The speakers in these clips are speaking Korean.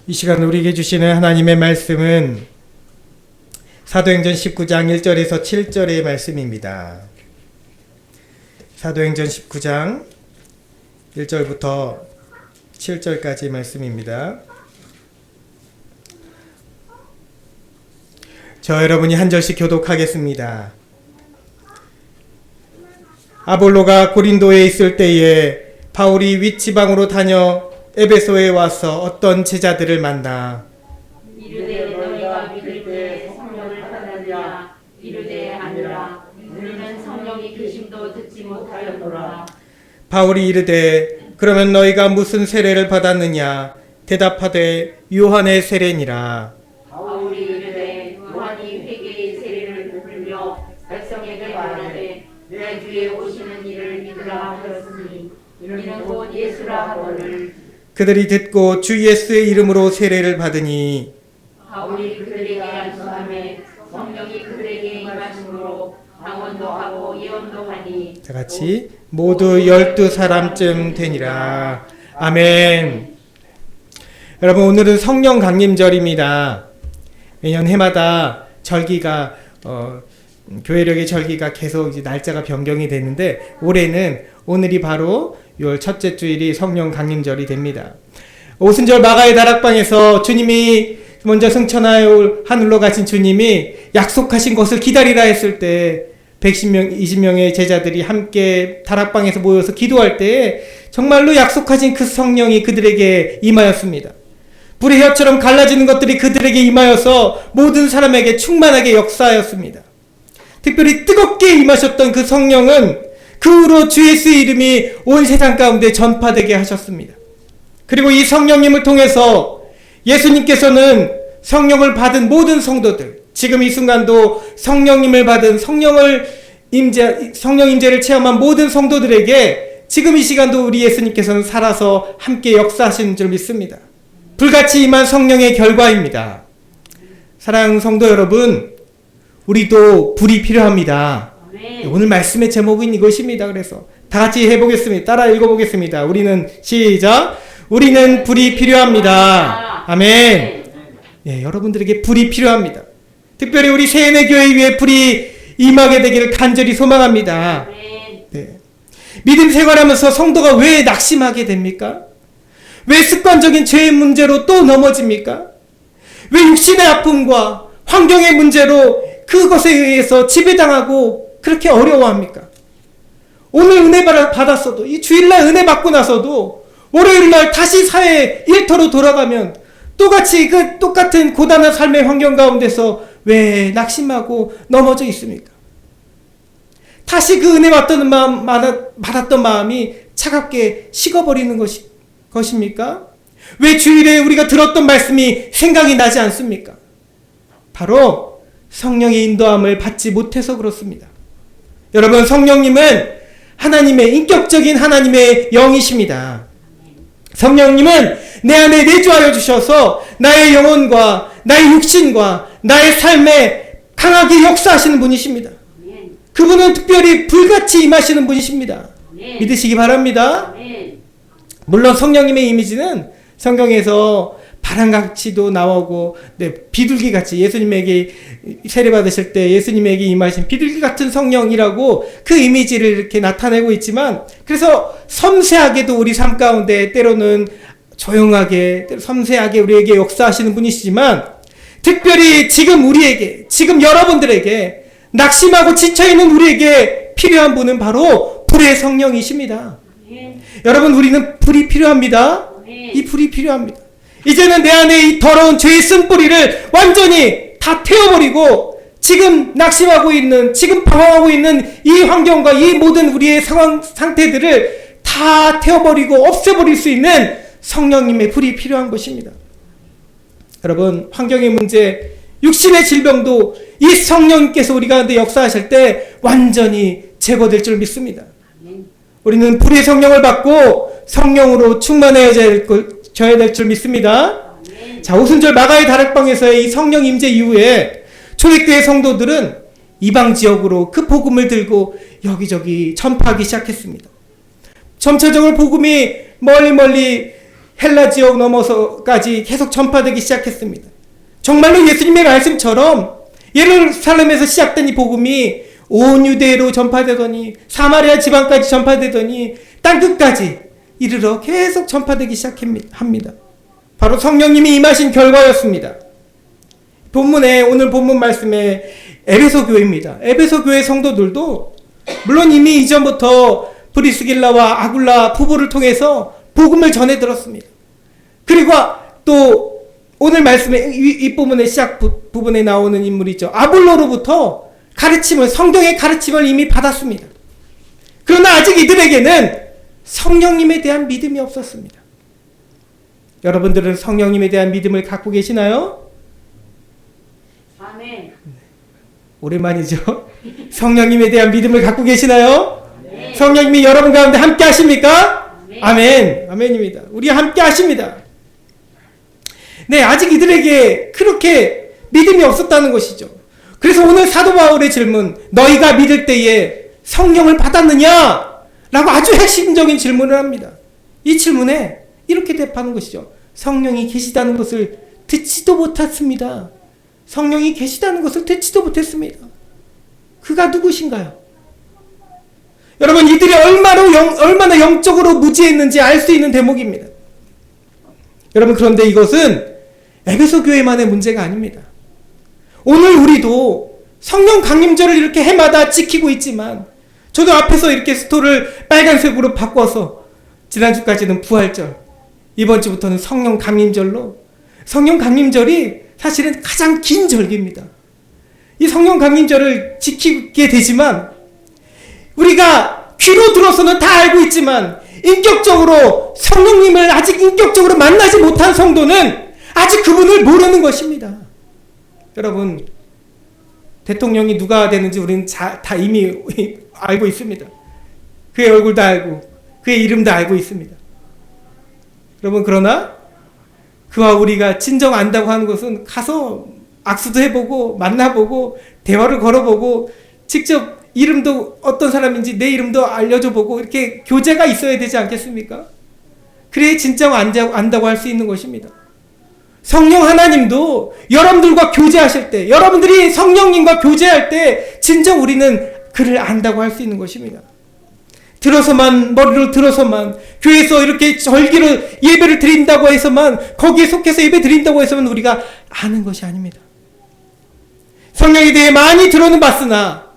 이 시간 우리에게 주시는 하나님의 말씀은 사도행전 19장 1절에서 7절의 말씀입니다. 사도행전 19장 1절부터 7절까지 말씀입니다. 저 여러분이 한 절씩 교독하겠습니다. 아볼로가 고린도에 있을 때에 바울이 윗지방으로 다녀 에베소에 와서 어떤 제자들을 만나 이르되 너희가 믿을 때 성령을 받았느냐 이르되 아니라 우리는 성령이 계심도 듣지 못하였노라. 바울이 이르되 그러면 너희가 무슨 세례를 받았느냐 대답하되 요한의 세례니라. 바울이 이르되 요한이 회개의 세례를 베풀려 백성에게 말하되 내 뒤에 오시는 이를 믿으라 하였으니 이는 곧 예수라 하거늘. 그들이 듣고 주 예수의 이름으로 세례를 받으니 바울이 그들에게 안수하매 성령이 그들에게 임하심으로 방언도 하고 예언도 하니 다같이 모두 12사람쯤 되니라. 아멘. 여러분, 오늘은 성령 강림절입니다. 매년 해마다 절기가 교회력의 절기가 계속 이제 날짜가 변경이 되는데 올해는 오늘이 바로 6월 첫째 주일이 성령 강림절이 됩니다. 오순절 마가의 다락방에서 주님이 먼저 승천하여 하늘로 가신 주님이 약속하신 것을 기다리라 했을 때 110명, 20명의 제자들이 함께 다락방에서 모여서 기도할 때에 정말로 약속하신 그 성령이 그들에게 임하였습니다. 불의 혀처럼 갈라지는 것들이 그들에게 임하여서 모든 사람에게 충만하게 역사하였습니다. 특별히 뜨겁게 임하셨던 그 성령은 그 후로 주 예수의 이름이 온 세상 가운데 전파되게 하셨습니다. 그리고 이 성령님을 통해서 예수님께서는 성령을 받은 모든 성도들, 지금 이 순간도 성령님을 받은 성령 임재를 체험한 모든 성도들에게 지금 이 시간도 우리 예수님께서는 살아서 함께 역사하시는 줄 믿습니다. 불같이 임한 성령의 결과입니다. 사랑하는 성도 여러분, 우리도 불이 필요합니다. 오늘 말씀의 제목은 이것입니다. 그래서 다 같이 해보겠습니다. 따라 읽어보겠습니다. 우리는 시작. 우리는 불이 필요합니다. 아멘. 예, 여러분들에게 불이 필요합니다. 특별히 우리 세인의교회 위에 불이 임하게 되기를 간절히 소망합니다. 네. 믿음 생활하면서 성도가 왜 낙심하게 됩니까? 왜 습관적인 죄의 문제로 또 넘어집니까? 왜 육신의 아픔과 환경의 문제로 그것에 의해서 지배당하고 그렇게 어려워합니까? 오늘 은혜 받았어도, 이 주일날 은혜 받고 나서도 월요일날 다시 사회 일터로 돌아가면 똑같은 고단한 삶의 환경 가운데서 왜 낙심하고 넘어져 있습니까? 다시 그 은혜 받았던 마음이 차갑게 식어버리는 것입니까? 왜 주일에 우리가 들었던 말씀이 생각이 나지 않습니까? 바로 성령의 인도함을 받지 못해서 그렇습니다. 여러분, 성령님은 하나님의 인격적인 하나님의 영이십니다. 성령님은 내 안에 내주하여 주셔서 나의 영혼과 나의 육신과 나의 삶에 강하게 역사하시는 분이십니다. 그분은 특별히 불같이 임하시는 분이십니다. 믿으시기 바랍니다. 물론 성령님의 이미지는 성경에서 바람같이도 나오고, 비둘기같이 예수님에게 세례받으실 때 예수님에게 임하신 비둘기 같은 성령이라고 그 이미지를 이렇게 나타내고 있지만, 그래서 섬세하게도 우리 삶 가운데 때로는 조용하게, 섬세하게 우리에게 역사하시는 분이시지만, 특별히 지금 여러분들에게 낙심하고 지쳐있는 우리에게 필요한 분은 바로 불의 성령이십니다. 여러분, 우리는 불이 필요합니다. 이 불이 필요합니다. 이제는 내 안에 이 더러운 죄의 쓴뿌리를 완전히 다 태워버리고 지금 낙심하고 있는, 지금 방황하고 있는 이 환경과 이 모든 우리의 상태들을 다 태워버리고 없애버릴 수 있는 성령님의 불이 필요한 것입니다. 여러분, 환경의 문제, 육신의 질병도 이 성령님께서 우리 가운데 역사하실 때 완전히 제거될 줄 믿습니다. 우리는 불의 성령을 받고 성령으로 충만해져야 될 줄 믿습니다. 자, 오순절 마가의 다락방에서의 이 성령 임재 이후에 초대교회 성도들은 이방 지역으로 그 복음을 들고 여기저기 전파하기 시작했습니다. 점차적으로 복음이 멀리 헬라 지역 넘어서까지 계속 전파되기 시작했습니다. 정말로 예수님의 말씀처럼 예루살렘에서 시작된 이 복음이 온 유대로 전파되더니 사마리아 지방까지 전파되더니 땅끝까지 이르러 계속 전파되기 시작합니다. 바로 성령님이 임하신 결과였습니다. 본문에, 오늘 본문 말씀에 에베소 교회입니다. 에베소 교회 성도들도 물론 이미 이전부터 브리스길라와 아굴라 부부를 통해서 복음을 전해 들었습니다. 그리고 또 오늘 말씀에 이 부분의 시작 부분에 나오는 인물이죠. 아볼로로부터 가르침을, 성경의 가르침을 이미 받았습니다. 그러나 아직 이들에게는 성령님에 대한 믿음이 없었습니다. 여러분들은 성령님에 대한 믿음을 갖고 계시나요? 아멘. 오랜만이죠? 성령님에 대한 믿음을 갖고 계시나요? 네. 성령님이 여러분 가운데 함께 하십니까? 아멘. 아멘. 아멘입니다. 우리 함께 하십니다. 네, 아직 이들에게 그렇게 믿음이 없었다는 것이죠. 그래서 오늘 사도 바울의 질문, 너희가 믿을 때에 성령을 받았느냐? 라고 아주 핵심적인 질문을 합니다. 이 질문에 이렇게 대답하는 것이죠. 성령이 계시다는 것을 듣지도 못했습니다. 성령이 계시다는 것을 듣지도 못했습니다. 그가 누구신가요? 여러분, 이들이 얼마나 영적으로 무지했는지 알 수 있는 대목입니다. 여러분, 그런데 이것은 에베소 교회만의 문제가 아닙니다. 오늘 우리도 성령 강림절을 이렇게 해마다 지키고 있지만, 저도 앞에서 이렇게 스토를 빨간색으로 바꿔서 지난주까지는 부활절, 이번 주부터는 성령 강림절로, 성령 강림절이 사실은 가장 긴 절기입니다. 이 성령 강림절을 지키게 되지만 우리가 귀로 들어서는 다 알고 있지만 인격적으로 성령님을 아직 인격적으로 만나지 못한 성도는 아직 그분을 모르는 것입니다. 여러분, 대통령이 누가 되는지 우리는 다 이미 알고 있습니다. 그의 얼굴도 알고 그의 이름도 알고 있습니다. 여러분, 그러나 그와 우리가 진정 안다고 하는 것은 가서 악수도 해보고 만나보고 대화를 걸어보고 직접 이름도 어떤 사람인지 내 이름도 알려줘보고 이렇게 교제가 있어야 되지 않겠습니까? 그래야 진정 안다고 할 수 있는 것입니다. 성령 하나님도 여러분들과 교제하실 때, 여러분들이 성령님과 교제할 때 진정 우리는 그를 안다고 할 수 있는 것입니다. 머리로 들어서만 교회에서 이렇게 절기로 예배를 드린다고 해서만, 거기에 속해서 예배 드린다고 해서만 우리가 아는 것이 아닙니다. 성령에 대해 많이 들어는 봤으나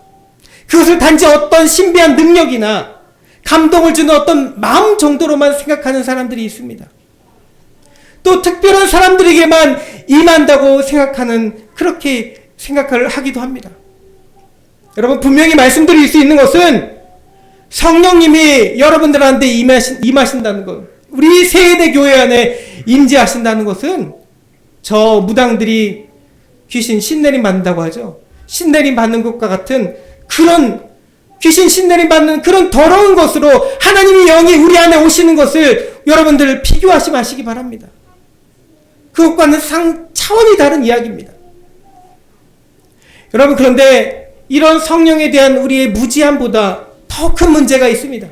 그것을 단지 어떤 신비한 능력이나 감동을 주는 어떤 마음 정도로만 생각하는 사람들이 있습니다. 또 특별한 사람들에게만 임한다고 생각하는, 그렇게 생각을 하기도 합니다. 여러분, 분명히 말씀드릴 수 있는 것은 성령님이 여러분들한테 임하신다는 것, 우리 세대 교회 안에 임재하신다는 것은 저 무당들이 귀신 신내림 받는다고 하죠. 신내림 받는 것과 같은 그런 귀신 신내림 받는 그런 더러운 것으로 하나님의 영이 우리 안에 오시는 것을 여러분들 비교하지 마시기 바랍니다. 그것과는 차원이 다른 이야기입니다. 여러분, 그런데 이런 성령에 대한 우리의 무지함보다 더 큰 문제가 있습니다.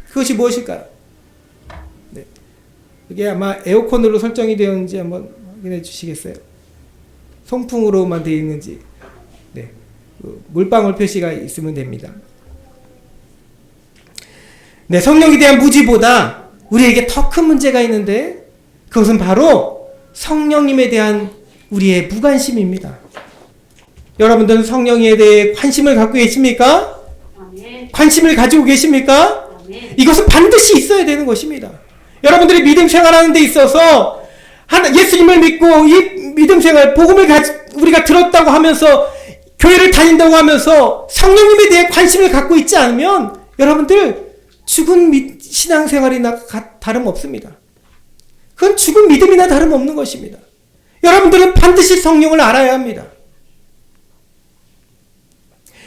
그것이 무엇일까요? 네. 이게 아마 에어컨으로 설정이 되었는지 한번 확인해 주시겠어요? 송풍으로만 되어 있는지. 네. 물방울 표시가 있으면 됩니다. 네, 성령에 대한 무지보다 우리에게 더 큰 문제가 있는데 그것은 바로 성령님에 대한 우리의 무관심입니다. 여러분들은 성령에 대해 관심을 갖고 계십니까? 아멘. 관심을 가지고 계십니까? 아멘. 이것은 반드시 있어야 되는 것입니다. 여러분들이 믿음 생활하는 데 있어서 예수님을 믿고 이 믿음 생활, 복음을 우리가 들었다고 하면서 교회를 다닌다고 하면서 성령님에 대해 관심을 갖고 있지 않으면 여러분들 죽은 신앙생활이나 다름없습니다. 그건 죽은 믿음이나 다름없는 것입니다. 여러분들은 반드시 성령을 알아야 합니다.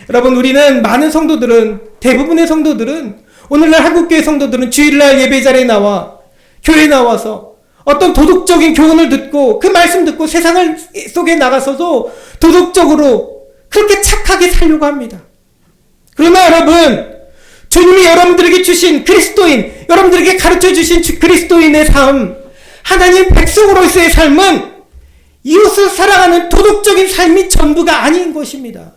여러분, 우리는 많은 성도들은, 대부분의 성도들은, 오늘날 한국교회 성도들은 주일날 예배 자리에 나와 교회에 나와서 어떤 도덕적인 교훈을 듣고 그 말씀 듣고 세상을 속에 나가서도 도덕적으로 그렇게 착하게 살려고 합니다. 그러나 여러분, 주님이 여러분들에게 주신 그리스도인, 여러분들에게 가르쳐 주신 그리스도인의 삶, 하나님 백성으로서의 삶은 이웃을 사랑하는 도덕적인 삶이 전부가 아닌 것입니다.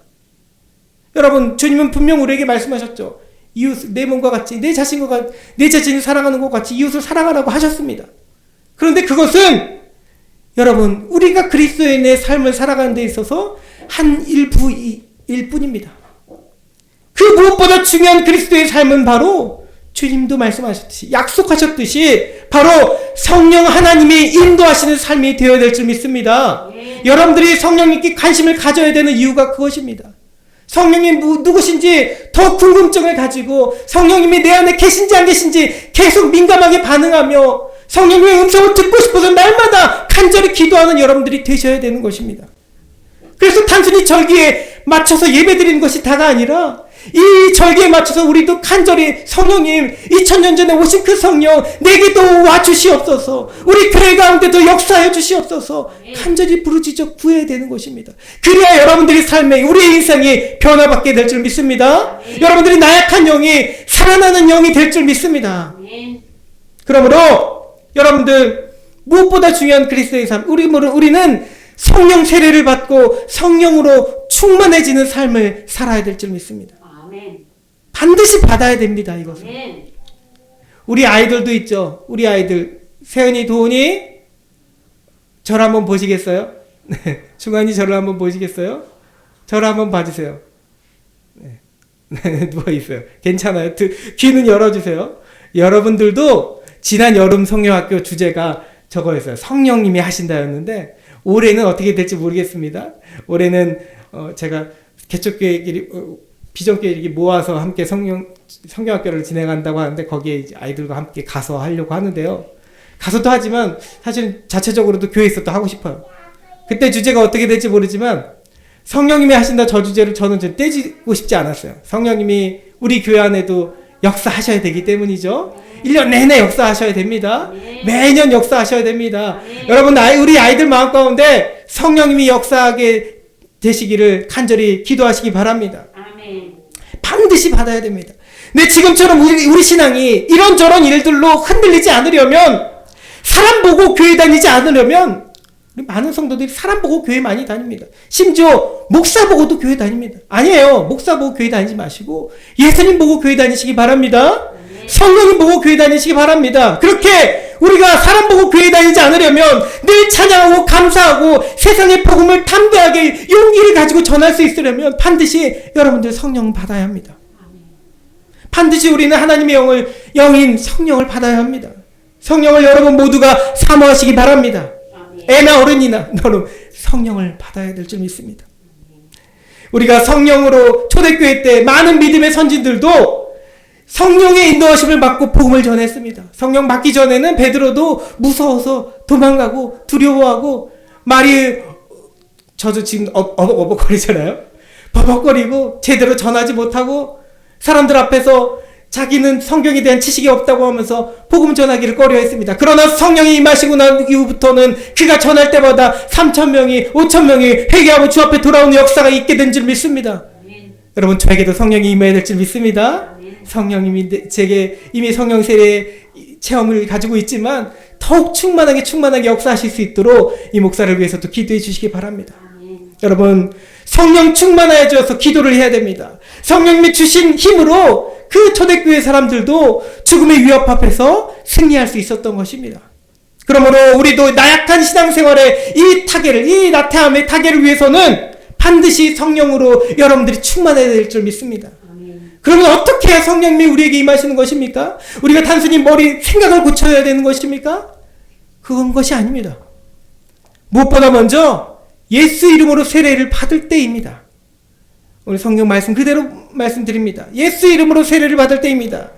여러분, 주님은 분명 우리에게 말씀하셨죠. 이웃, 내 몸과 같이, 내 자신을 사랑하는 것 같이 이웃을 사랑하라고 하셨습니다. 그런데 그것은 여러분, 우리가 그리스도인의 삶을 살아가는 데 있어서 한 일부일 뿐입니다. 그 무엇보다 중요한 그리스도의 삶은 바로 주님도 말씀하셨듯이, 약속하셨듯이 바로 성령 하나님이 인도하시는 삶이 되어야 될 줄 믿습니다. 여러분들이 성령님께 관심을 가져야 되는 이유가 그것입니다. 성령님 누구신지 더 궁금증을 가지고 성령님이 내 안에 계신지 안 계신지 계속 민감하게 반응하며 성령님의 음성을 듣고 싶어서 날마다 간절히 기도하는 여러분들이 되셔야 되는 것입니다. 그래서 단순히 절기에 맞춰서 예배드리는 것이 다가 아니라 이 절기에 맞춰서 우리도 간절히 성령님, 2000년 전에 오신 그 성령 내게도 와주시옵소서, 우리 교회 가운데도 역사해 주시옵소서 간절히 부르짖어 구해야 되는 것입니다. 그래야 여러분들이 삶에, 우리의 인생이 변화받게 될 줄 믿습니다. 여러분들이 나약한 영이 살아나는 영이 될 줄 믿습니다. 그러므로 여러분들 무엇보다 중요한 그리스도의 삶, 우리는 성령 세례를 받고 성령으로 충만해지는 삶을 살아야 될 줄 믿습니다. 반드시 받아야 됩니다. 이것은. 우리 아이들도 있죠. 우리 아이들 세은이, 도훈이 저를 한번 보시겠어요? 중환이 저를 한번 보시겠어요? 저를 한번 봐주세요. 네. 누워있어요. 괜찮아요. 귀는 열어주세요. 여러분들도 지난 여름 성령학교 주제가 저거였어요. 성령님이 하신다였는데 올해는 어떻게 될지 모르겠습니다. 올해는 제가 개척교회끼리 비전교회 이렇게 모아서 함께 성경학교를 진행한다고 하는데 거기에 이제 아이들과 함께 가서 하려고 하는데요. 가서도 하지만 사실 자체적으로도 교회에서 또 하고 싶어요. 그때 주제가 어떻게 될지 모르지만 성령님이 하신다 저 주제를 저는 좀 떼지고 싶지 않았어요. 성령님이 우리 교회 안에도 역사하셔야 되기 때문이죠. 1년 내내 역사하셔야 됩니다. 매년 역사하셔야 됩니다. 여러분, 우리 아이들 마음 가운데 성령님이 역사하게 되시기를 간절히 기도하시기 바랍니다. 반드시 받아야 됩니다. 근데 지금처럼 우리 신앙이 이런저런 일들로 흔들리지 않으려면, 사람 보고 교회 다니지 않으려면, 많은 성도들이 사람 보고 교회 많이 다닙니다. 심지어 목사 보고도 교회 다닙니다. 아니에요. 목사 보고 교회 다니지 마시고 예수님 보고 교회 다니시기 바랍니다. 성령님 보고 교회 다니시기 바랍니다. 그렇게 우리가 사람 보고 교회 다니지 않으려면 늘 찬양하고 감사하고 세상의 복음을 담대하게 용기를 가지고 전할 수 있으려면 반드시 여러분들 성령 받아야 합니다. 반드시 우리는 하나님의 영인 성령을 받아야 합니다. 성령을 여러분 모두가 사모하시기 바랍니다. 애나 어른이나 너는 성령을 받아야 될 줄 믿습니다. 우리가 성령으로 초대교회 때 많은 믿음의 선진들도 성령의 인도하심을 받고 복음을 전했습니다. 성령 받기 전에는 베드로도 무서워서 도망가고 두려워하고 말이, 저도 지금 어벅거리잖아요. 버벅거리고 제대로 전하지 못하고 사람들 앞에서 자기는 성경에 대한 지식이 없다고 하면서 복음 전하기를 꺼려했습니다. 그러나 성령이 임하시고 난 이후부터는 그가 전할 때마다 3,000명이 5,000명이 회개하고 주 앞에 돌아오는 역사가 있게 된 줄 믿습니다. 여러분, 저에게도 성령이 임해야 될 줄 믿습니다. 성령님이 제게 이미 성령 세례 체험을 가지고 있지만 더욱 충만하게 역사하실 수 있도록 이 목사를 위해서도 기도해 주시기 바랍니다. 여러분, 성령 충만하여 주어서 기도를 해야 됩니다. 성령님이 주신 힘으로 그 초대교회 사람들도 죽음의 위협 앞에서 승리할 수 있었던 것입니다. 그러므로 우리도 나약한 신앙생활의 이 나태함의 타개를 위해서는 반드시 성령으로 여러분들이 충만해야 될 줄 믿습니다. 그러면 어떻게 해야 성령님이 우리에게 임하시는 것입니까? 우리가 단순히 생각을 고쳐야 되는 것입니까? 그건 것이 아닙니다. 무엇보다 먼저 예수 이름으로 세례를 받을 때입니다. 오늘 성경 말씀 그대로 말씀드립니다. 예수 이름으로 세례를 받을 때입니다.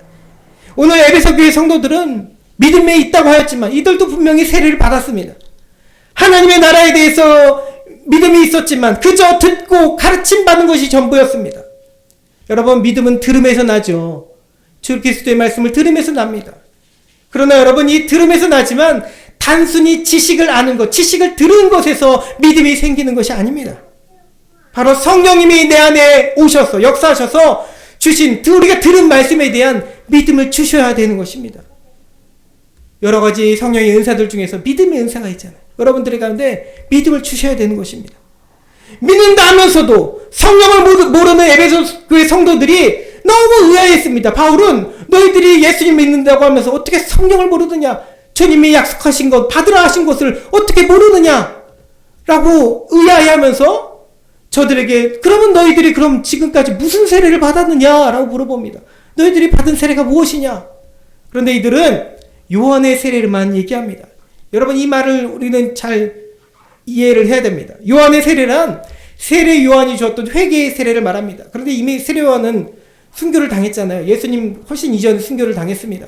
오늘 에베소 교회 성도들은 믿음에 있다고 하였지만 이들도 분명히 세례를 받았습니다. 하나님의 나라에 대해서 믿음이 있었지만 그저 듣고 가르침 받는 것이 전부였습니다. 여러분, 믿음은 들음에서 나죠. 주 그리스도의 말씀을 들음에서 납니다. 그러나 여러분, 이 들음에서 나지만 단순히 지식을 아는 것, 지식을 들은 것에서 믿음이 생기는 것이 아닙니다. 바로 성령님이 내 안에 오셔서 역사하셔서 주신 우리가 들은 말씀에 대한 믿음을 주셔야 되는 것입니다. 여러 가지 성령의 은사들 중에서 믿음의 은사가 있잖아요. 여러분들의 가운데 믿음을 주셔야 되는 것입니다. 믿는다 하면서도 성령을 모르는 에베소 교회 성도들이 너무 의아했습니다. 바울은 너희들이 예수님 믿는다고 하면서 어떻게 성령을 모르느냐? 주님이 약속하신 것, 받으라 하신 것을 어떻게 모르느냐? 라고 의아해하면서 저들에게 그러면 너희들이 그럼 지금까지 무슨 세례를 받았느냐? 라고 물어봅니다. 너희들이 받은 세례가 무엇이냐? 그런데 이들은 요한의 세례를만 얘기합니다. 여러분 이 말을 우리는 잘 이해를 해야 됩니다. 요한의 세례란 세례 요한이 주었던 회개의 세례를 말합니다. 그런데 이미 세례 요한은 순교를 당했잖아요. 예수님 훨씬 이전에 순교를 당했습니다.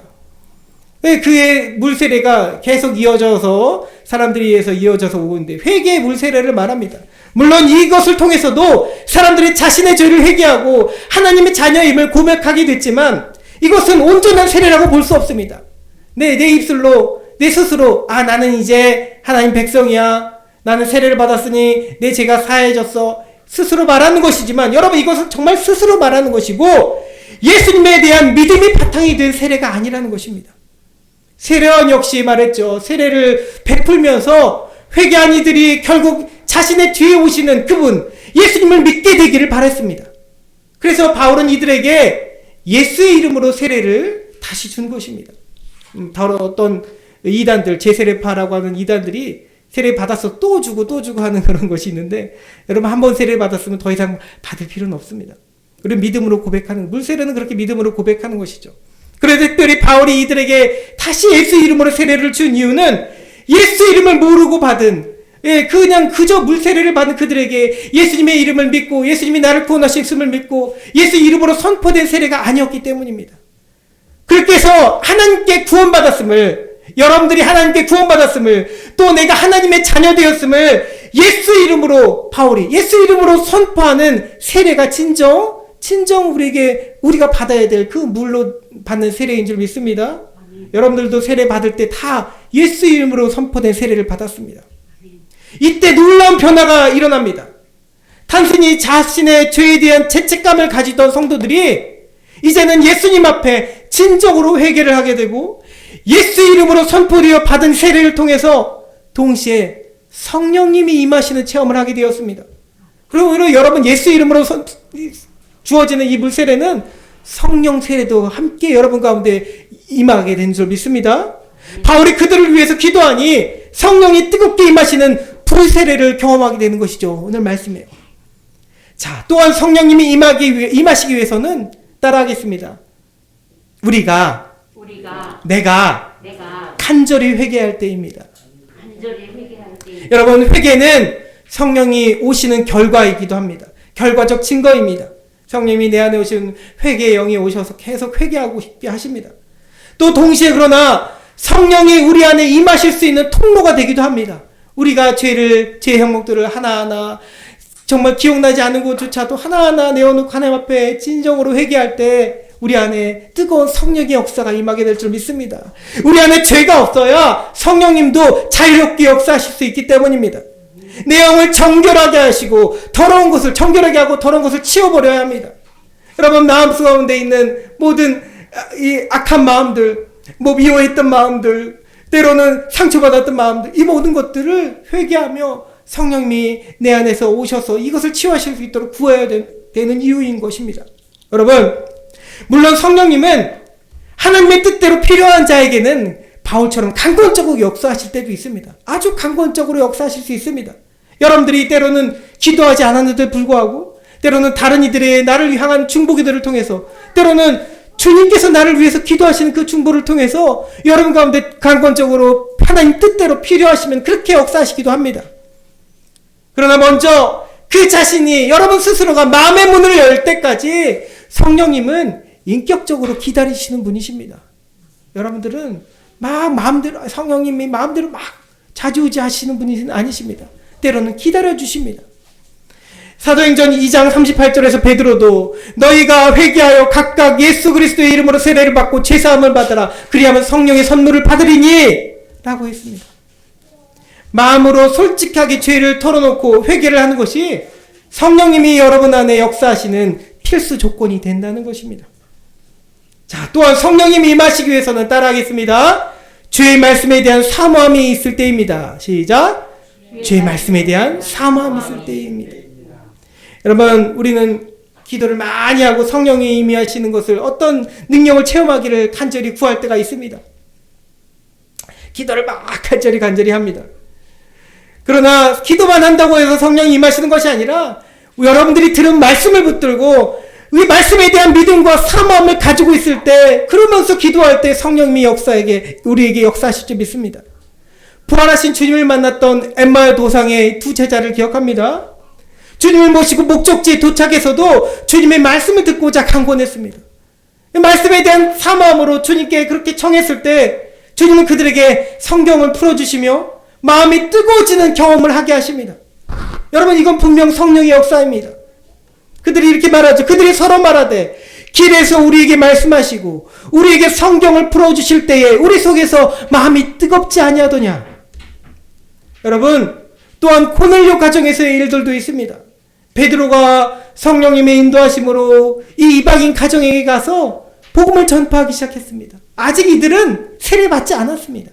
그의 물세례가 계속 이어져서 사람들이 의해서 이어져서 오는데 회개의 물세례를 말합니다. 물론 이것을 통해서도 사람들이 자신의 죄를 회개하고 하나님의 자녀임을 고백하게 됐지만 이것은 온전한 세례라고 볼 수 없습니다. 내 입술로 내 스스로 나는 이제 하나님 백성이야. 나는 세례를 받았으니 내 죄가 사해졌어. 스스로 말하는 것이지만 여러분 이것은 정말 스스로 말하는 것이고 예수님에 대한 믿음이 바탕이 된 세례가 아니라는 것입니다. 세례원 역시 말했죠. 세례를 베풀면서 회개한 이들이 결국 자신의 뒤에 오시는 그분 예수님을 믿게 되기를 바랬습니다. 그래서 바울은 이들에게 예수의 이름으로 세례를 다시 준 것입니다. 다른 어떤 이단들 제세례파라고 하는 이단들이 세례 받아서 또 주고 하는 그런 것이 있는데 여러분 한 번 세례 받았으면 더 이상 받을 필요는 없습니다. 그리고 믿음으로 고백하는 물세례는 그렇게 믿음으로 고백하는 것이죠. 그래서 특별히 바울이 이들에게 다시 예수 이름으로 세례를 준 이유는 예수 이름을 모르고 받은 그냥 그저 물세례를 받은 그들에게 예수님의 이름을 믿고 예수님이 나를 구원하셨음을 믿고 예수 이름으로 선포된 세례가 아니었기 때문입니다. 그렇게 해서 하나님께 구원받았음을 여러분들이 하나님께 구원받았음을 또 내가 하나님의 자녀 되었음을 예수 이름으로 바울이 예수 이름으로 선포하는 세례가 진정 우리가 받아야 될 그 물로 받는 세례인 줄 믿습니다. 여러분들도 세례 받을 때 다 예수 이름으로 선포된 세례를 받았습니다. 이때 놀라운 변화가 일어납니다. 단순히 자신의 죄에 대한 죄책감을 가지던 성도들이 이제는 예수님 앞에 진정으로 회개를 하게 되고 예수 이름으로 선포되어 받은 세례를 통해서 동시에 성령님이 임하시는 체험을 하게 되었습니다. 그리고 여러분 예수 이름으로 주어지는 이 물세례는 성령 세례도 함께 여러분 가운데 임하게 된 줄 믿습니다. 바울이 그들을 위해서 기도하니 성령이 뜨겁게 임하시는 불세례를 경험하게 되는 것이죠. 오늘 말씀이에요. 자, 또한 성령님이 임하시기 위해서는 따라하겠습니다. 내가 간절히 회개할 때입니다. 여러분 회개는 성령이 오시는 결과이기도 합니다. 결과적 증거입니다. 성령님이 내 안에 오시는 회개의 영이 오셔서 계속 회개하고 싶게 하십니다. 또 동시에 그러나 성령이 우리 안에 임하실 수 있는 통로가 되기도 합니다. 우리가 죄 형목들을 하나하나 정말 기억나지 않은 것조차도 하나하나 내어놓고 하나님 앞에 진정으로 회개할 때 우리 안에 뜨거운 성령의 역사가 임하게 될 줄 믿습니다. 우리 안에 죄가 없어야 성령님도 자유롭게 역사하실 수 있기 때문입니다. 내 영을 정결하게 하시고 정결하게 하고 더러운 것을 치워버려야 합니다. 여러분 마음 가운데 있는 모든 이 악한 마음들, 미워했던 마음들, 때로는 상처받았던 마음들, 이 모든 것들을 회개하며 성령님이 내 안에서 오셔서 이것을 치유하실 수 있도록 구해야 되는 이유인 것입니다. 여러분 물론 성령님은 하나님의 뜻대로 필요한 자에게는 바울처럼 강권적으로 역사하실 때도 있습니다. 아주 강권적으로 역사하실 수 있습니다. 여러분들이 때로는 기도하지 않았는데도 불구하고 때로는 다른 이들의 나를 향한 중보기도를 통해서 때로는 주님께서 나를 위해서 기도하시는 그 중보를 통해서 여러분 가운데 강권적으로 하나님 뜻대로 필요하시면 그렇게 역사하시기도 합니다. 그러나 먼저 그 자신이 여러분 스스로가 마음의 문을 열 때까지 성령님은 인격적으로 기다리시는 분이십니다. 여러분들은 성령님이 마음대로 좌지우지 하시는 분이 아니십니다. 때로는 기다려주십니다. 사도행전 2장 38절에서 베드로도 너희가 회개하여 각각 예수 그리스도의 이름으로 세례를 받고 죄사함을 받으라. 그리하면 성령의 선물을 받으리니 라고 했습니다. 마음으로 솔직하게 죄를 털어놓고 회개를 하는 것이 성령님이 여러분 안에 역사하시는 필수 조건이 된다는 것입니다. 자, 또한 성령님이 임하시기 위해서는 따라하겠습니다. 주의 말씀에 대한 사모함이 있을 때입니다. 시작. 주의 말씀에 대한 사모함이 있을 때입니다. 여러분, 우리는 기도를 많이 하고 성령이 임하시는 것을, 어떤 능력을 체험하기를 간절히 구할 때가 있습니다. 기도를 막 간절히 합니다. 그러나 기도만 한다고 해서 성령이 임하시는 것이 아니라 여러분들이 들은 말씀을 붙들고 이 말씀에 대한 믿음과 사모함을 가지고 있을 때, 그러면서 기도할 때 성령님이 우리에게 역사하실 줄 믿습니다. 부활하신 주님을 만났던 엠마오 도상의 두 제자를 기억합니다. 주님을 모시고 목적지에 도착해서도 주님의 말씀을 듣고자 강권했습니다. 말씀에 대한 사모함으로 주님께 그렇게 청했을 때 주님은 그들에게 성경을 풀어주시며 마음이 뜨거워지는 경험을 하게 하십니다. 여러분, 이건 분명 성령의 역사입니다. 그들이 이렇게 말하죠. 그들이 서로 말하되 길에서 우리에게 말씀하시고 우리에게 성경을 풀어주실 때에 우리 속에서 마음이 뜨겁지 아니하더냐. 여러분, 또한 고넬료 가정에서의 일들도 있습니다. 베드로가 성령님의 인도하심으로 이 이방인 가정에게 가서 복음을 전파하기 시작했습니다. 아직 이들은 세례받지 않았습니다.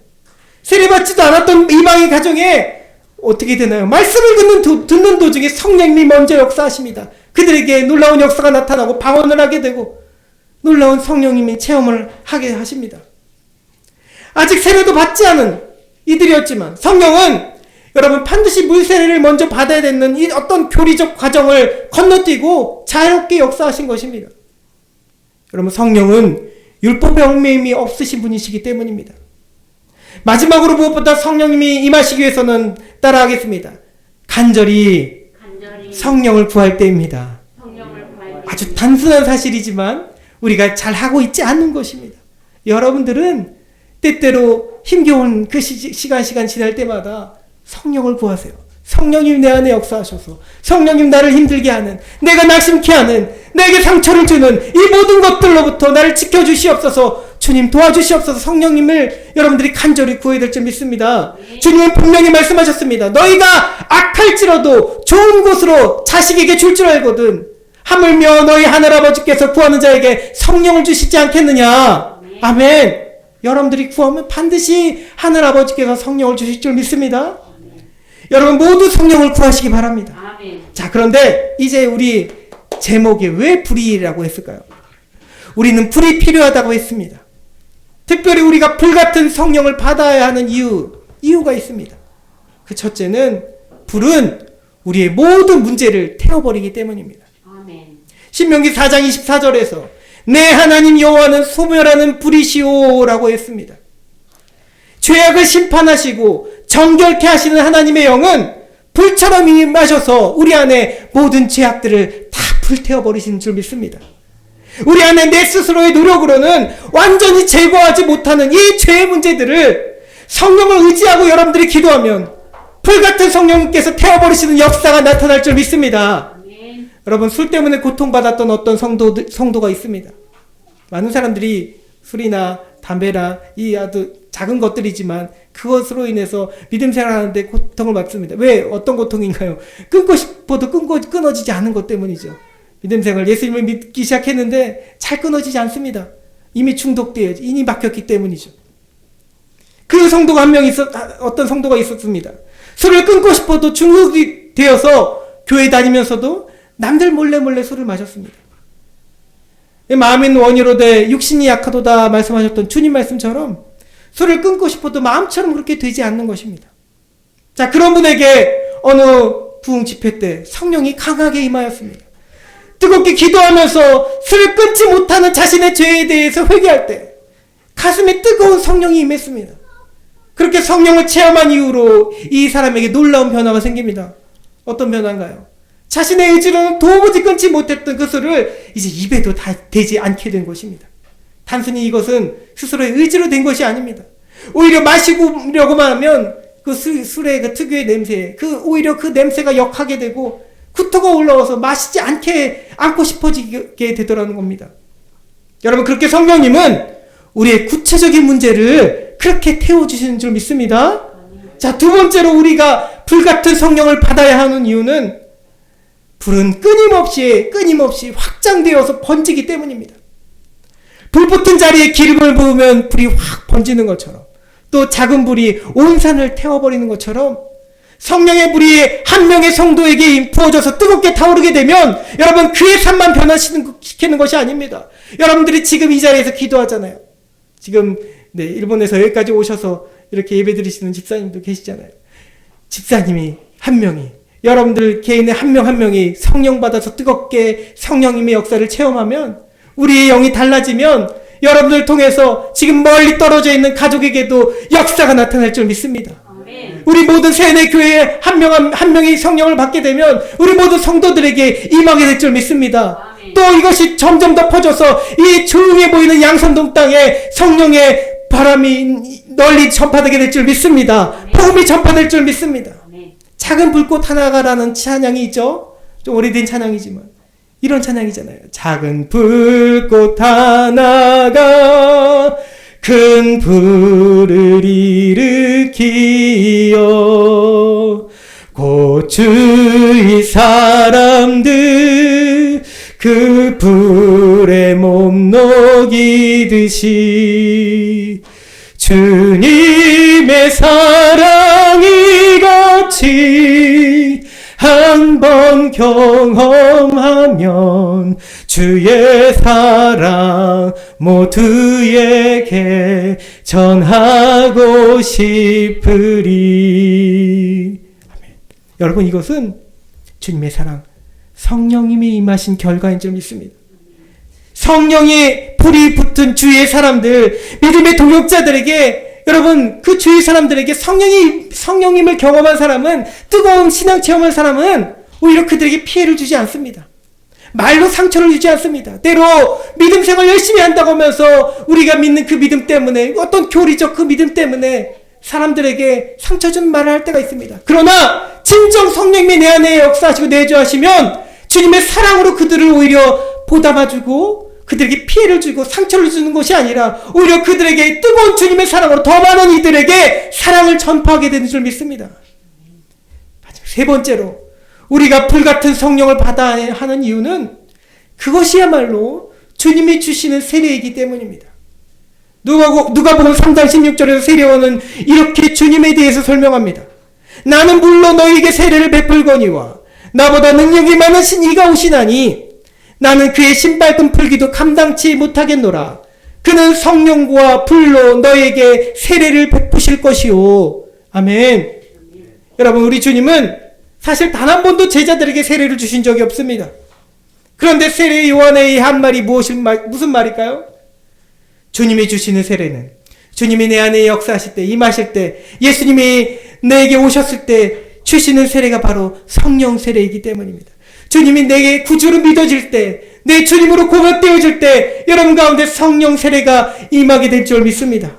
세례받지도 않았던 이방인 가정에 어떻게 되나요? 말씀을 듣는 도중에 성령님이 먼저 역사하십니다. 그들에게 놀라운 역사가 나타나고 방언을 하게 되고 놀라운 성령님의 체험을 하게 하십니다. 아직 세례도 받지 않은 이들이었지만 성령은 여러분 반드시 물세례를 먼저 받아야 되는 이 어떤 교리적 과정을 건너뛰고 자유롭게 역사하신 것입니다. 여러분, 성령은 율법의 얽매임이 없으신 분이시기 때문입니다. 마지막으로 무엇보다 성령님이 임하시기 위해서는 따라하겠습니다. 간절히 성령을 구할 때입니다. 아주 단순한 사실이지만 우리가 잘 하고 있지 않는 것입니다. 여러분들은 때때로 힘겨운 그 시간 지날 때마다 성령을 구하세요. 성령님 내 안에 역사하셔서 성령님 나를 힘들게 하는, 내가 낙심케 하는, 내게 상처를 주는 이 모든 것들로부터 나를 지켜주시옵소서, 주님 도와주시옵소서. 성령님을 여러분들이 간절히 구해야 될 줄 믿습니다. 주님은 분명히 말씀하셨습니다. 너희가 악할지라도 좋은 곳으로 자식에게 줄 줄 알거든 하물며 너희 하늘아버지께서 구하는 자에게 성령을 주시지 않겠느냐. 아멘. 여러분들이 구하면 반드시 하늘아버지께서 성령을 주실 줄 믿습니다. 여러분 모두 성령을 구하시기 바랍니다. 아멘. 자, 그런데 이제 우리 제목에 왜 불이라고 했을까요? 우리는 불이 필요하다고 했습니다. 특별히 우리가 불같은 성령을 받아야 하는 이유가 있습니다. 그 첫째는 불은 우리의 모든 문제를 태워버리기 때문입니다. 아멘. 신명기 4장 24절에서 내 하나님 여호와는 소멸하는 불이시오라고 했습니다. 죄악을 심판하시고 정결케 하시는 하나님의 영은 불처럼 임하셔서 우리 안에 모든 죄악들을 다 불태워버리시는 줄 믿습니다. 우리 안에 내 스스로의 노력으로는 완전히 제거하지 못하는 이 죄의 문제들을 성령을 의지하고 여러분들이 기도하면 불같은 성령님께서 태워버리시는 역사가 나타날 줄 믿습니다. 아멘. 여러분, 술 때문에 고통받았던 어떤 성도가 있습니다. 많은 사람들이 술이나 담배나 이 아주 작은 것들이지만 그것으로 인해서 믿음 생활하는데 고통을 받습니다. 왜? 어떤 고통인가요? 끊고 싶어도 끊어지지 않은 것 때문이죠. 믿음 생활, 예수님을 믿기 시작했는데 잘 끊어지지 않습니다. 이미 중독되어 이미 막혔기 때문이죠. 그 성도가 어떤 성도가 있었습니다. 술을 끊고 싶어도 중독이 되어서 교회 다니면서도 남들 몰래 술을 마셨습니다. 마음인 원이로 돼 육신이 약하도다 말씀하셨던 주님 말씀처럼 술을 끊고 싶어도 마음처럼 그렇게 되지 않는 것입니다. 자, 그런 분에게 어느 부흥 집회 때 성령이 강하게 임하였습니다. 뜨겁게 기도하면서 술을 끊지 못하는 자신의 죄에 대해서 회개할 때 가슴에 뜨거운 성령이 임했습니다. 그렇게 성령을 체험한 이후로 이 사람에게 놀라운 변화가 생깁니다. 어떤 변화인가요? 자신의 의지로는 도무지 끊지 못했던 그 술을 이제 입에도 다 대지 않게 된 것입니다. 단순히 이것은 스스로의 의지로 된 것이 아닙니다. 오히려 마시려고만 하면 그 술의 그 특유의 냄새, 오히려 그 냄새가 역하게 되고 구토가 올라와서 마시지 않고 싶어지게 되더라는 겁니다. 여러분, 그렇게 성령님은 우리의 구체적인 문제를 그렇게 태워주시는 줄 믿습니다. 자, 두 번째로 우리가 불같은 성령을 받아야 하는 이유는 불은 끊임없이 확장되어서 번지기 때문입니다. 불 붙은 자리에 기름을 부으면 불이 확 번지는 것처럼 또 작은 불이 온 산을 태워버리는 것처럼 성령의 불이 한 명의 성도에게 부어져서 뜨겁게 타오르게 되면 여러분 그의 삶만 변화시키는 것이 아닙니다. 여러분들이 지금 이 자리에서 기도하잖아요. 지금 일본에서 여기까지 오셔서 이렇게 예배드리시는 집사님도 계시잖아요. 집사님이 한 명이 여러분들 개인의 한 명 한 명이 성령 받아서 뜨겁게 성령님의 역사를 체험하면 우리의 영이 달라지면 여러분들 통해서 지금 멀리 떨어져 있는 가족에게도 역사가 나타날 줄 믿습니다. 우리 모든 세뇌교회에 한 명이 성령을 받게 되면 우리 모든 성도들에게 임하게 될 줄 믿습니다. 또 이것이 점점 더 퍼져서 이 조용해 보이는 양선동 땅에 성령의 바람이 널리 전파되게 될 줄 믿습니다. 복음이 전파될 줄 믿습니다. 작은 불꽃 하나가라는 찬양이 있죠. 좀 오래된 찬양이지만 이런 찬양이잖아요. 작은 불꽃 하나가 큰 불을 일으키어 곧 주의 사람들 그 불에 몸 녹이듯이 주님의 사랑이 같이 한번 경험하면 주의 사랑 모두에게 전하고 싶으리. 아멘. 여러분 이것은 주님의 사랑, 성령님이 임하신 결과인 줄 믿습니다. 성령이 불이 붙은 주의 사람들, 믿음의 동역자들에게 여러분 그 주위 사람들에게 성령님을 경험한 사람은 뜨거운 신앙 체험한 사람은 오히려 그들에게 피해를 주지 않습니다. 말로 상처를 주지 않습니다. 때로 믿음 생활 열심히 한다고 하면서 우리가 믿는 그 믿음 때문에 어떤 교리적 그 믿음 때문에 사람들에게 상처 주는 말을 할 때가 있습니다. 그러나 진정 성령님이 내 안에 역사하시고 내주하시면 주님의 사랑으로 그들을 오히려 보담아주고 그들에게 피해를 주고 상처를 주는 것이 아니라 오히려 그들에게 뜨거운 주님의 사랑으로 더 많은 이들에게 사랑을 전파하게 되는 줄 믿습니다. 세 번째로 우리가 불같은 성령을 받아야 하는 이유는 그것이야말로 주님이 주시는 세례이기 때문입니다. 누가복음 3장 16절에서 세례원은 이렇게 주님에 대해서 설명합니다. 나는 물로 너희에게 세례를 베풀거니와 나보다 능력이 많으신 이가 오시나니 나는 그의 신발끈 풀기도 감당치 못하겠노라. 그는 성령과 불로 너에게 세례를 베푸실 것이요. 아멘. 여러분 우리 주님은 사실 단 한 번도 제자들에게 세례를 주신 적이 없습니다. 그런데 세례 요한의 이 한 말이 무슨 말일까요? 주님이 주시는 세례는 주님이 내 안에 역사하실 때 임하실 때 예수님이 내게 오셨을 때 주시는 세례가 바로 성령 세례이기 때문입니다. 주님이 내게 구주로 믿어질 때, 내 주님으로 고백되어질 때 여러분 가운데 성령 세례가 임하게 될 줄 믿습니다.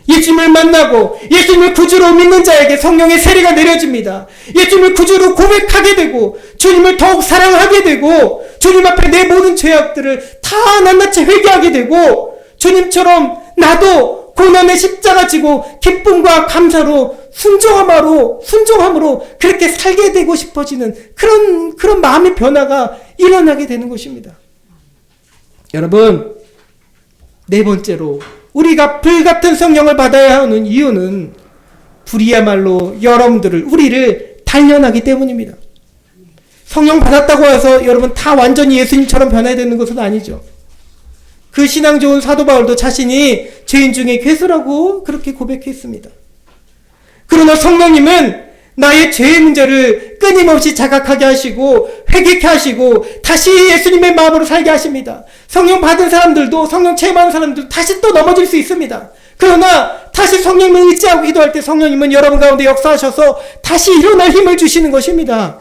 예수님을 만나고 예수님을 구주로 믿는 자에게 성령의 세례가 내려집니다. 예수님을 구주로 고백하게 되고 주님을 더욱 사랑하게 되고 주님 앞에 내 모든 죄악들을 다 낱낱이 회개하게 되고 주님처럼 나도 고난의 십자가 지고 기쁨과 감사로 순종함으로 그렇게 살게 되고 싶어지는 그런 마음의 변화가 일어나게 되는 것입니다. 여러분, 네 번째로 우리가 불같은 성령을 받아야 하는 이유는 불이야말로 우리를 단련하기 때문입니다. 성령 받았다고 해서 여러분 다 완전히 예수님처럼 변해야 되는 것은 아니죠. 그 신앙 좋은 사도 바울도 자신이 죄인 중에 괴수라고 그렇게 고백했습니다. 그러나 성령님은 나의 죄의 문제를 끊임없이 자각하게 하시고 회개케 하시고 다시 예수님의 마음으로 살게 하십니다. 성령 받은 사람들도 성령 체험하는 사람들도 다시 또 넘어질 수 있습니다. 그러나 다시 성령님을 의지하고 기도할 때 성령님은 여러분 가운데 역사하셔서 다시 일어날 힘을 주시는 것입니다.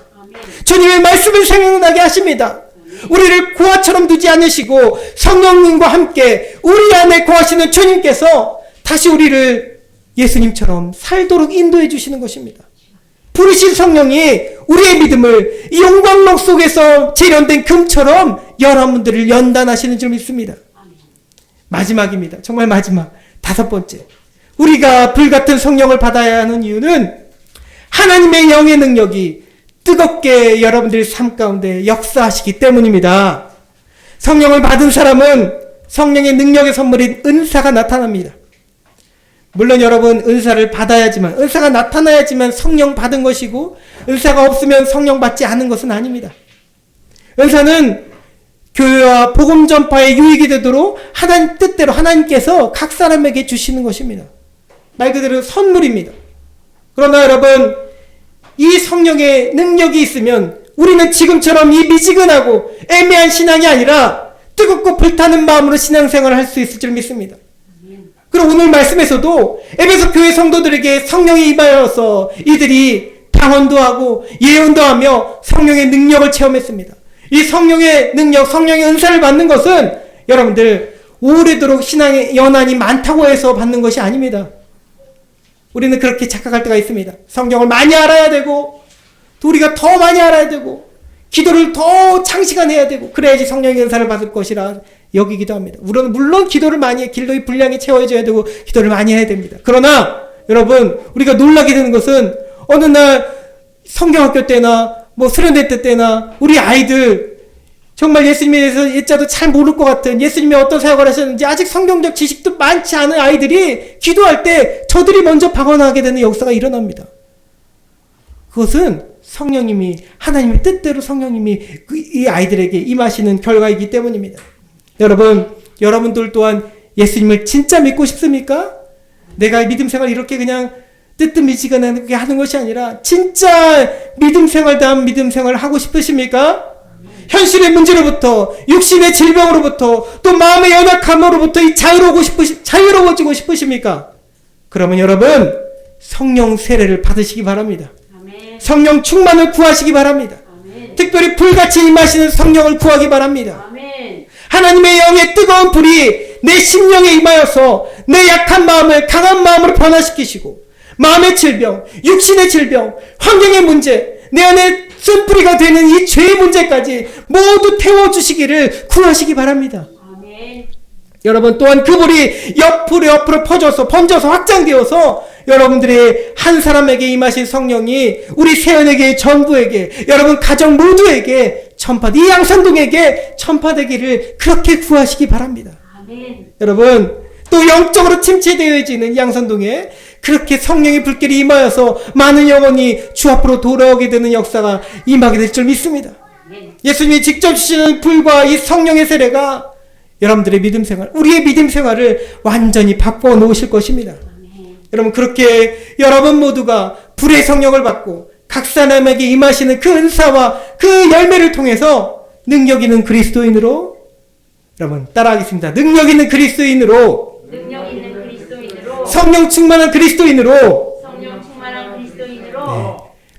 주님의 말씀을 생각나게 하십니다. 우리를 고아처럼 두지 않으시고 성령님과 함께 우리 안에 거하시는 주님께서 다시 우리를 예수님처럼 살도록 인도해 주시는 것입니다. 부르신 성령이 우리의 믿음을 이 용광로 속에서 재련된 금처럼 여러분들을 연단하시는 줄 믿습니다. 마지막입니다. 정말 마지막. 다섯 번째. 우리가 불같은 성령을 받아야 하는 이유는 하나님의 영의 능력이 뜨겁게 여러분들의 삶 가운데 역사하시기 때문입니다. 성령을 받은 사람은 성령의 능력의 선물인 은사가 나타납니다. 물론 여러분 은사를 받아야지만, 은사가 나타나야지만 성령 받은 것이고, 은사가 없으면 성령 받지 않은 것은 아닙니다. 은사는 교회와 복음 전파에 유익이 되도록 하나님 뜻대로 하나님께서 각 사람에게 주시는 것입니다. 말 그대로 선물입니다. 그러나 여러분, 이 성령의 능력이 있으면 우리는 지금처럼 이 미지근하고 애매한 신앙이 아니라 뜨겁고 불타는 마음으로 신앙생활을 할 수 있을 줄 믿습니다. 그리고 오늘 말씀에서도 에베소 교회 성도들에게 성령이 임하여서 이들이 방언도 하고 예언도 하며 성령의 능력을 체험했습니다. 이 성령의 능력, 성령의 은사를 받는 것은 여러분들 오래도록 신앙의 연한이 많다고 해서 받는 것이 아닙니다. 우리는 그렇게 착각할 때가 있습니다. 성경을 많이 알아야 되고, 또 우리가 더 많이 알아야 되고, 기도를 더 장시간 해야 되고, 그래야지 성령의 은사를 받을 것이라 여기기도 합니다. 물론 기도를 많이 해, 기도의 분량이 채워져야 되고, 기도를 많이 해야 됩니다. 그러나 여러분, 우리가 놀라게 되는 것은 어느 날 성경학교 때나 수련회 때나 우리 아이들 정말 예수님에 대해서 예자도 잘 모를 것 같은, 예수님이 어떤 사역을 하셨는지 아직 성경적 지식도 많지 않은 아이들이 기도할 때 저들이 먼저 방언하게 되는 역사가 일어납니다. 그것은 성령님이, 하나님의 뜻대로 성령님이 이 아이들에게 임하시는 결과이기 때문입니다. 여러분들 또한 예수님을 진짜 믿고 싶습니까? 내가 믿음 생활 이렇게 그냥 뜨뜻미지근하게 하는 것이 아니라 진짜 믿음 생활다운 믿음 생활을 하고 싶으십니까? 현실의 문제로부터, 육신의 질병으로부터, 또 마음의 연약함으로부터 자유로워지고 싶으십니까? 그러면 여러분, 성령 세례를 받으시기 바랍니다. 아멘. 성령 충만을 구하시기 바랍니다. 아멘. 특별히 불같이 임하시는 성령을 구하기 바랍니다. 아멘. 하나님의 영의 뜨거운 불이 내 심령에 임하여서 내 약한 마음을 강한 마음으로 변화시키시고, 마음의 질병, 육신의 질병, 환경의 문제, 내 안에 쓴뿌리가 되는 이 죄의 문제까지 모두 태워주시기를 구하시기 바랍니다. 아멘. 여러분, 또한 그 불이 옆으로 번져서 확장되어서 여러분들의 한 사람에게 임하신 성령이 우리 세연에게, 전부에게, 여러분 가정 모두에게 이 양산동에게 전파되기를 그렇게 구하시기 바랍니다. 아멘. 여러분, 또 영적으로 침체되어지는 양산동에 그렇게 성령의 불길이 임하여서 많은 영혼이 주 앞으로 돌아오게 되는 역사가 임하게 될 줄 믿습니다. 예수님이 직접 주시는 불과 이 성령의 세례가 여러분들의 믿음 생활, 우리의 믿음 생활을 완전히 바꿔 놓으실 것입니다. 여러분, 그렇게 여러분 모두가 불의 성령을 받고 각 사람에게 임하시는 그 은사와 그 열매를 통해서 능력 있는 그리스도인으로, 여러분 따라하겠습니다. 능력 있는 그리스도인으로, 성령 충만한 그리스도인으로, 네,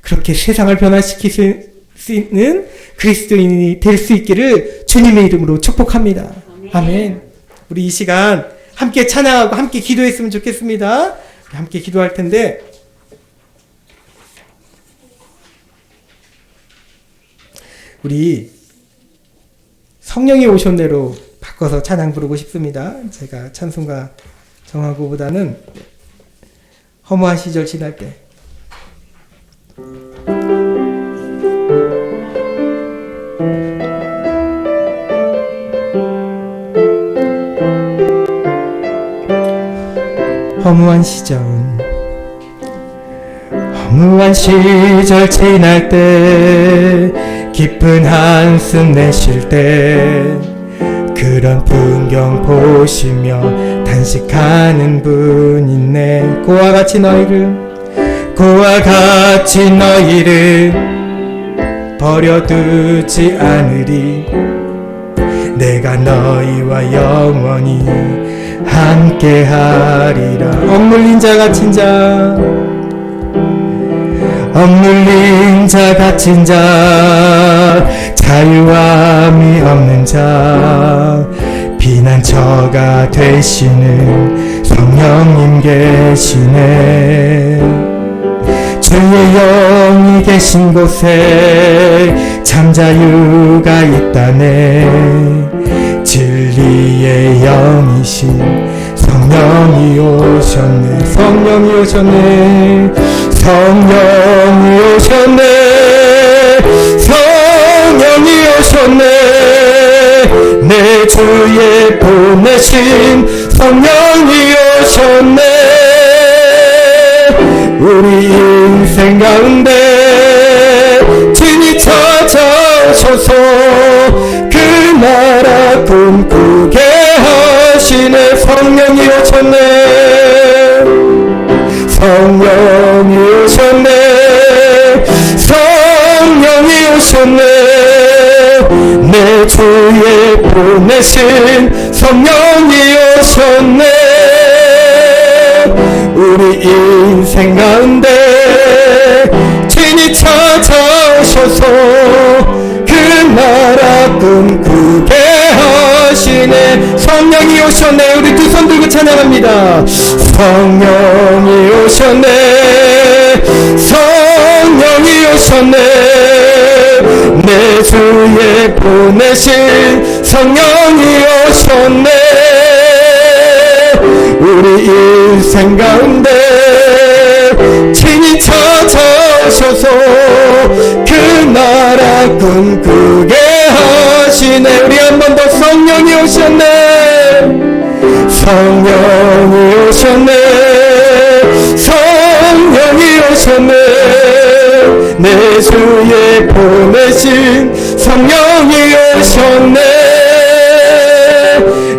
그렇게 세상을 변화시킬 수 있는 그리스도인이 될 수 있기를 주님의 이름으로 축복합니다. 아멘. 우리 이 시간 함께 찬양하고 함께 기도했으면 좋겠습니다. 함께 기도할 텐데, 우리 성령이 오셨네로 바꿔서 찬양 부르고 싶습니다. 제가 찬송가 정하고보다는 허무한 시절 지날 때, 허무한 시절 지날 때, 깊은 한숨 내쉴 때, 그런 풍경 보시며 단식하는 분 있네. 고와 같이 너희를 버려두지 않으리. 내가 너희와 영원히 함께하리라. 억눌린 자 갇힌 자, 자유함이 없는 자, 피난처가 되시는 성령님 계시네. 주의 영이 계신 곳에 참 자유가 있다네. 진리의 영이신 성령이 오셨네. 내 주에 보내신 성령이 오셨네. 우리 인생 가운데 주님 찾아오셔서 그 나라 꿈꾸게 하시네. 성령이 오셨네. 성령이 오셨네. 성령이 오셨네. 내 주에 보내신 성령이 오셨네. 우리 인생 가운데 주님 찾아오셔서 그 나라 꿈꾸게 하시네. 성령이 오셨네. 우리 두 손 들고 찬양합니다. 성령이 오셨네. 성령이 오셨네. 내 주에 보내신 성령이 오셨네. 우리 인생 가운데 친히 찾아오셔서 그 나라 꿈꾸게 하시네. 우리 한 번 더. 성령이 오셨네. 성령이 오셨네. 성령이 오셨네. 내 주에 보내신 성령이 오셨네.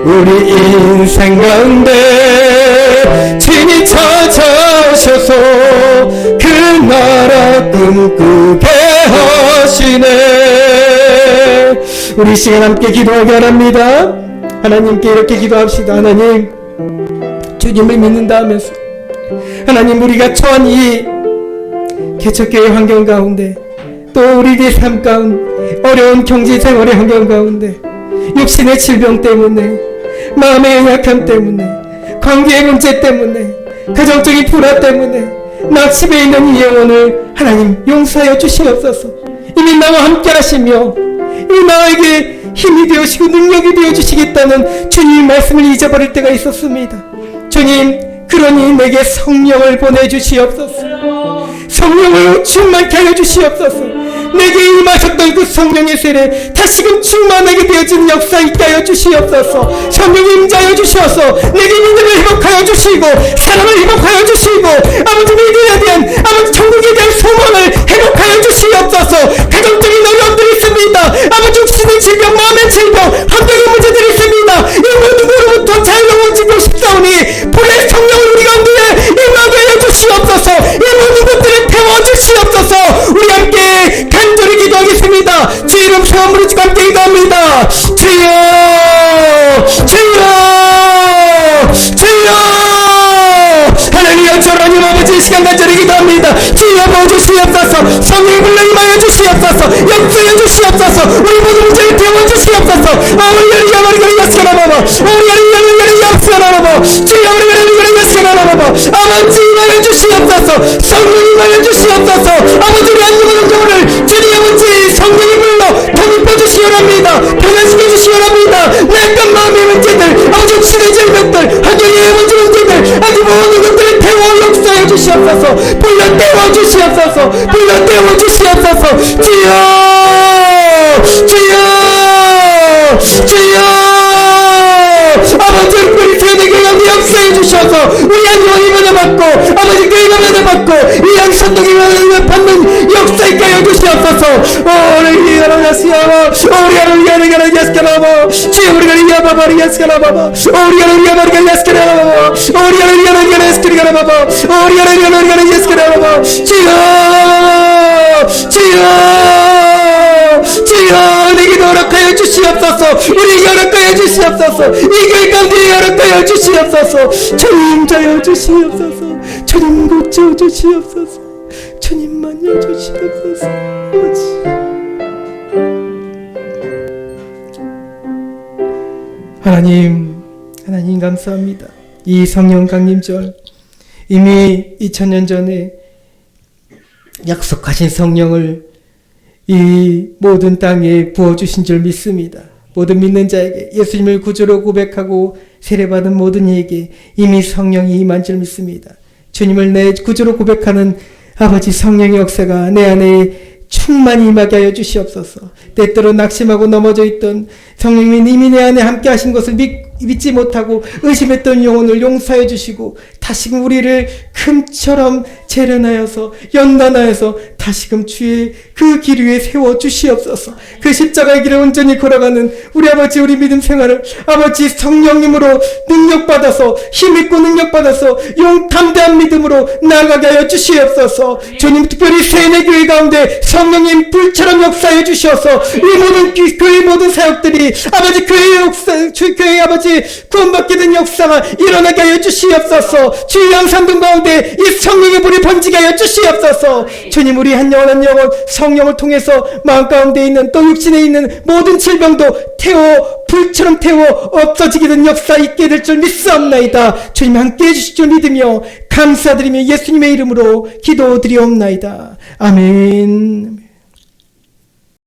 우리 인생 가운데 친히 찾아오셔서 그 나라 꿈꾸게 하시네. 우리 시간 함께 기도하게 합니다. 하나님께 이렇게 기도합시다. 하나님, 주님을 믿는다 하면서 하나님, 우리가 처한 이 개척교회 환경 가운데, 또 우리의 삶 가운데, 어려운 경제생활의 환경 가운데, 육신의 질병 때문에, 마음의 연약함 때문에, 관계의 문제 때문에, 가정적인 불화 때문에 낙심해 있는 이 영혼을 하나님 용서하여 주시옵소서. 이미 나와 함께 하시며 이미 나에게 힘이 되어주시고 능력이 되어주시겠다는 주님의 말씀을 잊어버릴 때가 있었습니다. 주님, 그러니 내게 성령을 보내주시옵소서. 성령을 충만케 하여 주시옵소서. 내게 임하셨던 그 성령의 세례 다시금 충만하게 되어진 역사 있게 하여 주시옵소서. 성령이 임자하여 주셔서 내게 믿음을 회복하여 주시고 사랑을 회복하여 주시고 아버지 믿음에 대한 아버지 천국에 대한 소망을 회복하여 주시옵소서. 가정적인 어려움들이 있습니다. 아버지 육신의 질병, 마음의 질병, 환경의 문제들이 있습니다. 이 모든 것으로부터 자유로운 지고 싶사오니 불의 성령을 우리 가운데 임하게 하여 주시옵소서. 이 모든 것들을 태워주시옵소서. 우리 함께 간절히 기도하겠습니다. 주 이름 소원으로 함께 기도합니다. 주여, 주여, 주여. 하나님 하나님 아버지, 이 시간 간절히 기도합니다. 주여 보주시옵소서. 성령이 불러 임하여 주시옵소서. 역사여 주시옵소서. 우리 모든 문제를 태워주시옵소서. 우리가 머리가 야스라바바, 우리가 야스라바바, 주여 우리가 야스라바바. 아버지 임하여 주시옵소서. 성령이 임하여 주시옵소서. 아버지 우리 안녕한 정을 주님 아버지 성령이 불러 통입해 주시오랍니다. 변화시켜 주시오랍니다. 내가 마음의 문제들, 아버지 치료의 질병들, 환경의 문제들, 아주 모든 것들을 태워 역사해 주시옵소서. 불러 태워 주시옵소서. 불러 태워 주시옵소서. 주여, 주여, 주여. 아버지 우리 세대교회 역사해 주셔서 우리 안녕히 받고 아버지 교회가 받고 이 양선동이 받는 역사 있게 하여 주시옵소서. 우리 이야라야시아바, 우리 이야라야시아바, 주여 우리가 이야바바리야시아바바, 우리 이야바리야시아바바, 우리 이야라야시아바바, 우리 이야라야시아바바. 주여, 주여, 주여 내게 허락하여 주시옵소서. 우리 허락하여 주시옵소서. 이 교회 가운데 허락하여 주시옵소서. 주님 자여 주시옵소서. 주님 고쳐 주시옵소서. 주님만여 주시옵소서. 하나님 감사합니다. 이 성령 강림절 이미 2000년 전에 약속하신 성령을 이 모든 땅에 부어주신 줄 믿습니다. 모든 믿는 자에게 예수님을 구주로 고백하고 세례받은 모든 이에게 이미 성령이 임한 줄 믿습니다. 주님을 내 구주로 고백하는 아버지 성령의 역사가 내 안에 충만히 임하게 하여 주시옵소서. 때때로 낙심하고 넘어져 있던 성령님이 이미 내 안에 함께 하신 것을 믿지 못하고 의심했던 영혼을 용서해 주시고 다시금 우리를 금처럼 재련하여서 연단하여서 다시금 주의 그 길 위에 세워 주시옵소서. 그 십자가의 길을 온전히 걸어가는 우리 아버지, 우리 믿음 생활을 아버지 성령님으로 능력받아서 힘있고 능력받아서 담대한 믿음으로 나아가게 하여 주시옵소서. 주님, 특별히 세뇌교회 가운데 성령님 불처럼 역사해 주셔서 이 모든 교회 모든 사역들이 아버지 교회의 역사, 교회의 아버지 구원받게 된 역사가 일어나게 하여 주시옵소서. 주의 양산동 가운데 이 성령의 불이 번지게 하여 주시옵소서. 주님, 우리 한 영혼 한 영혼 성령을 통해서 마음 가운데 있는 또 육신에 있는 모든 질병도 불처럼 태워 없어지게 된 역사 있게 될 줄 믿사옵나이다. 주님 함께 해주실 줄 믿으며 감사드리며 예수님의 이름으로 기도드리옵나이다. 아멘.